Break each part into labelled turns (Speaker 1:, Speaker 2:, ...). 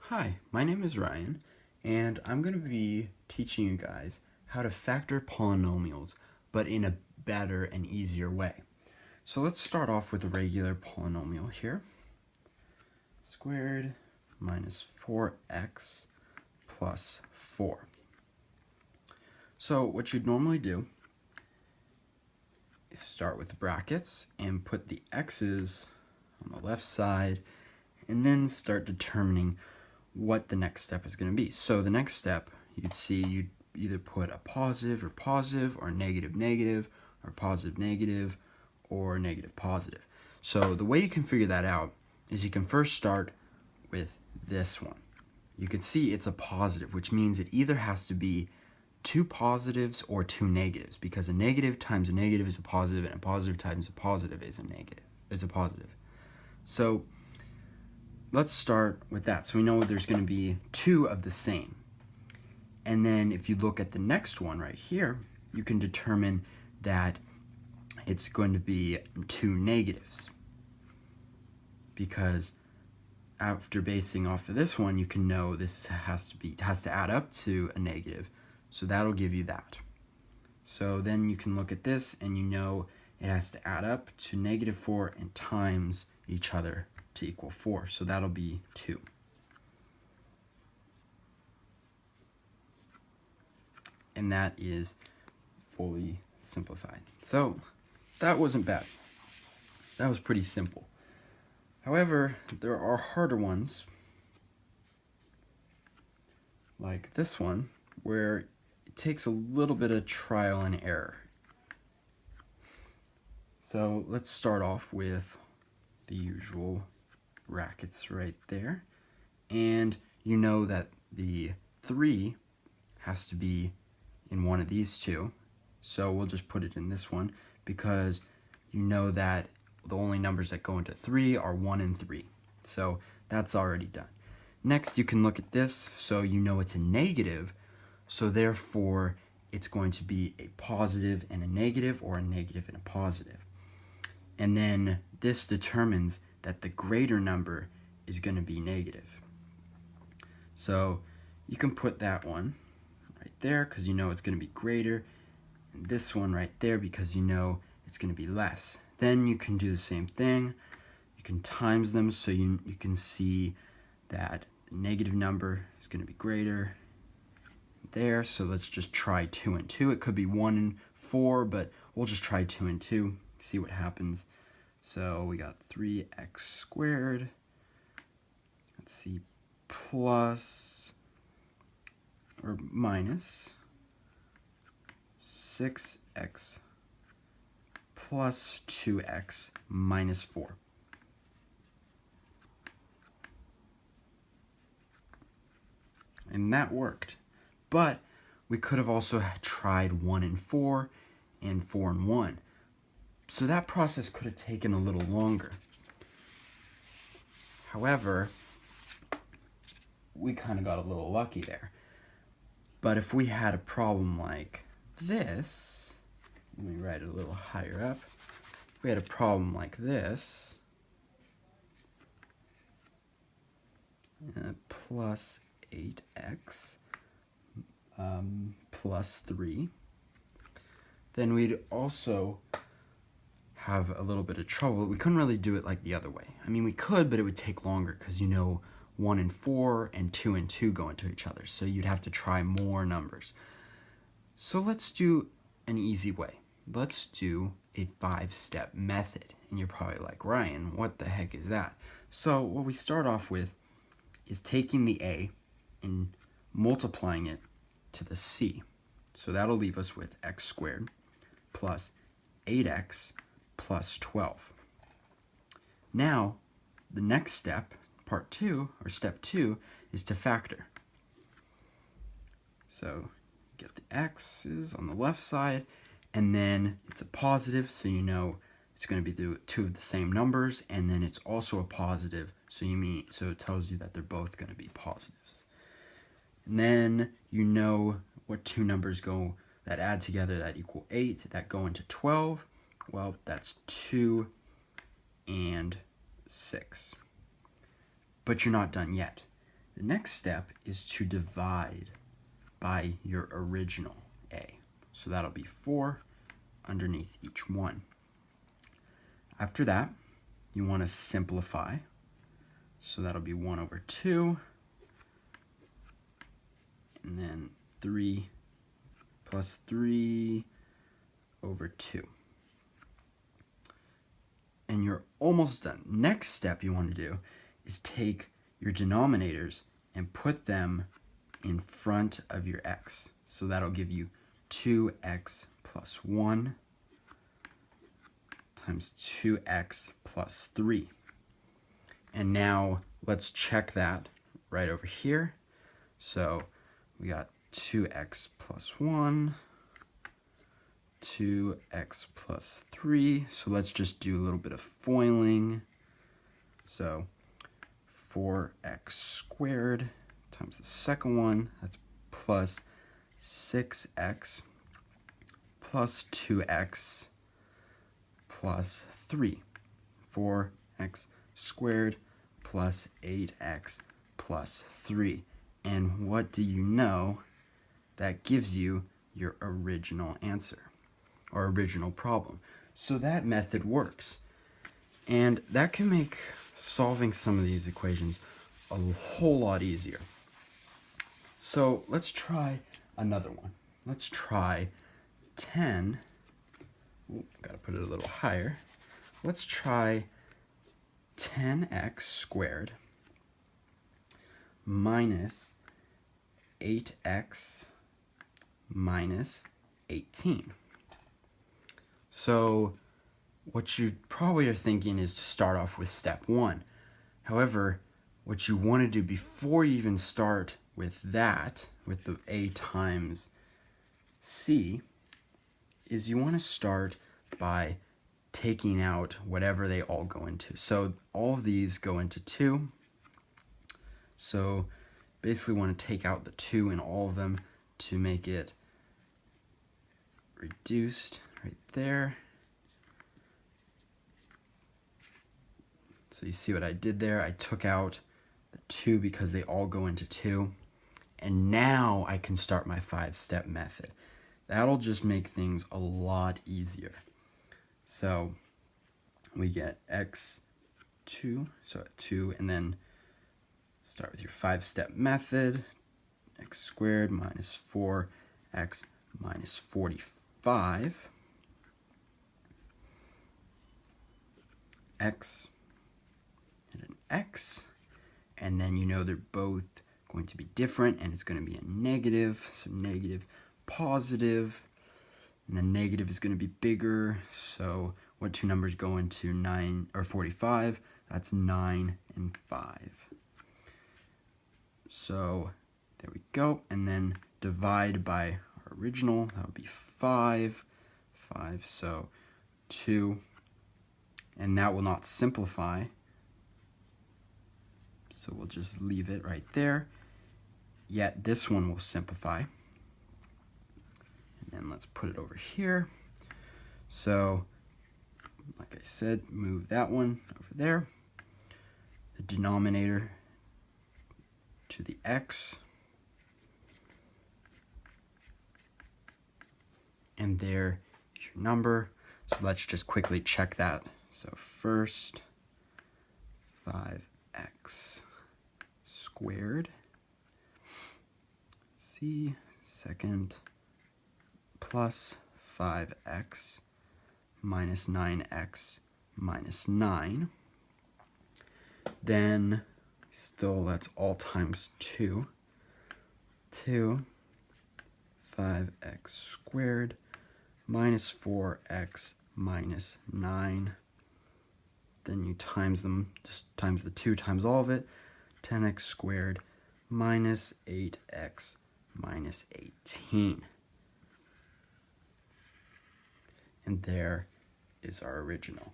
Speaker 1: Hi, my name is Ryan, and I'm going to be teaching you guys how to factor polynomials, but in a better and easier way. So let's start off with a regular polynomial here. Squared minus 4x plus 4. So what you'd normally do is start with the brackets and put the x's on the left side, and then start determining what the next step is going to be. So the next step, you'd either put a positive, or negative negative, or positive negative, or negative positive. So the way you can figure that out is you can first start with this one. You can see it's a positive, which means it either has to be two positives or two negatives, because a negative times a negative is a positive, and a positive times a positive is a negative. It's a positive. So let's start with that. So we know there's going to be two of the same. And then if you look at the next one right here, you can determine that it's going to be two negatives. Because after basing off of this one, you can know this has to add up to a negative. So that'll give you that. So then you can look at this and you know it has to add up to negative 4 and times each other to equal 4. So that'll be 2. And that is fully simplified. So that wasn't bad. That was pretty simple. However, there are harder ones, like this one, where it takes a little bit of trial and error. So let's start off with the usual brackets right there. And you know that the 3 has to be in one of these two. So we'll just put it in this one, because you know that the only numbers that go into 3 are 1 and 3. So that's already done. Next, you can look at this, so you know it's a negative, so therefore it's going to be a positive and a negative, or a negative and a positive. And then this determines that the greater number is going to be negative. So you can put that one right there, because you know it's going to be greater, and this one right there because you know it's going to be less. Then you can do the same thing. You can times them, so you can see that the negative number is going to be greater there. So let's just try 2 and 2. It could be 1 and 4, but we'll just try 2 and 2, see what happens. So we got 3x squared, let's see, plus or minus 6x plus 2x minus 4. And that worked. But we could have also tried 1 and 4 and 4 and 1. So that process could have taken a little longer. However, we kind of got a little lucky there. But if we had a problem like this, let me write it a little higher up. If we had a problem like this, plus 8x plus 3, then we'd also have a little bit of trouble. We couldn't really do it like the other way. I mean, we could, but it would take longer, because you know 1 and 4 and 2 and 2 go into each other, so you'd have to try more numbers. So let's do an easy way. Let's do a 5-step method. And you're probably like, Ryan, what the heck is that? So what we start off with is taking the a and multiplying it to the c. So that'll leave us with x squared plus 8x plus 12. Now, the next step, part 2, or step 2, is to factor. So get the x's on the left side, and then it's a positive, so you know it's going to be two of the same numbers, and then it's also a positive, so it tells you that they're both going to be positives. And then you know what two numbers go that add together that equal 8, that go into 12. Well, that's 2 and 6. But you're not done yet. The next step is to divide by your original a. So that'll be 4 underneath each one. After that, you want to simplify. So that'll be 1 over 2, and then 3 plus 3 over 2. And you're almost done. Next step you want to do is take your denominators and put them in front of your x. So that'll give you 2x plus 1 times 2x plus 3. And now let's check that right over here. So we got 2x plus 1, 2x plus 3. So let's just do a little bit of foiling. So 4x squared times the second one, that's plus 6x plus 2x plus 3. 4x squared plus 8x plus 3. And what do you know? That gives you your original answer, or original problem. So that method works. And that can make solving some of these equations a whole lot easier. So let's try another one. Let's try 10. Gotta put it a little higher. Let's try 10x squared minus 8x minus 18. So what you probably are thinking is to start off with step 1. However, what you want to do before you even start with that, with the a times c, is you want to start by taking out whatever they all go into. So all of these go into 2. So basically want to take out the 2 in all of them to make it reduced right there. So you see what I did there? I took out the 2 because they all go into 2. And now I can start my 5-step method. That'll just make things a lot easier. So we get x2, so 2, and then start with your 5-step method. X squared minus 4x minus 45. X and an x, and then you know they're both going to be different, and it's going to be a negative, so negative, positive, and the negative is going to be bigger. So what two numbers go into 9 or 45? That's 9 and 5. So there we go, and then divide by our original, that would be 5, so 2, and that will not simplify, so we'll just leave it right there, yet this one will simplify, and then let's put it over here. So like I said, move that one over there, the denominator to the x, and there is your number. So let's just quickly check that. So first, 5x squared, c, second, plus 5x minus 9x minus 9. Then still, that's all times 2. 2, 5x squared minus 4x minus 9. Then you times them, just times the 2 times all of it. 10x squared minus 8x minus 18. And there is our original.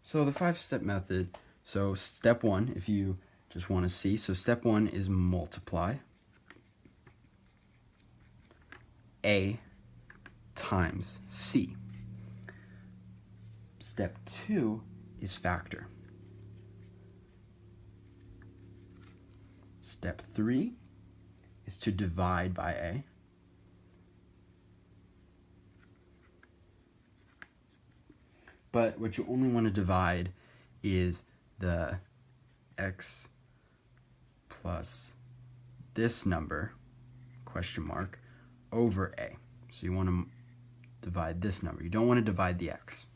Speaker 1: So the 5-step method, so step 1, if you just want to see, so step 1 is multiply a times c. Step 2 is factor. Step 3 is to divide by a. But what you only want to divide is the x plus this number, question mark, over a. So you want to divide this number. You don't want to divide the x.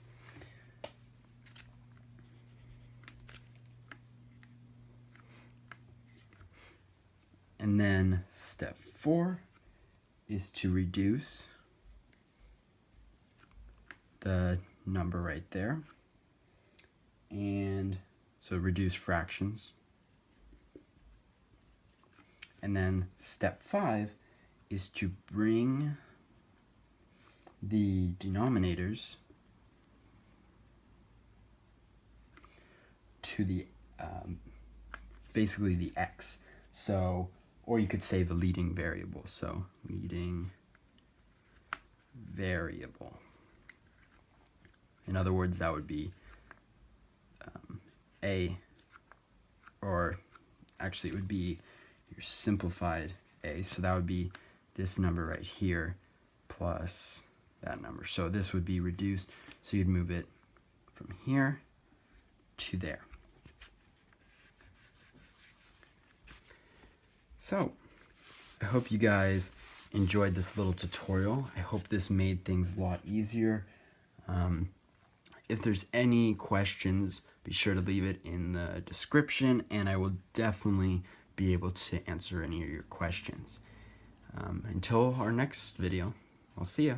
Speaker 1: And then step 4 is to reduce the number right there. And so reduce fractions. And then step 5 is to bring the denominators to the basically the x. So, or you could say the leading variable. So leading variable. In other words, that would be a, or actually it would be your simplified a. So that would be this number right here plus that number. So this would be reduced. So you'd move it from here to there. So I hope you guys enjoyed this little tutorial. I hope this made things a lot easier. If there's any questions, be sure to leave it in the description, and I will definitely be able to answer any of your questions. Until our next video, I'll see ya.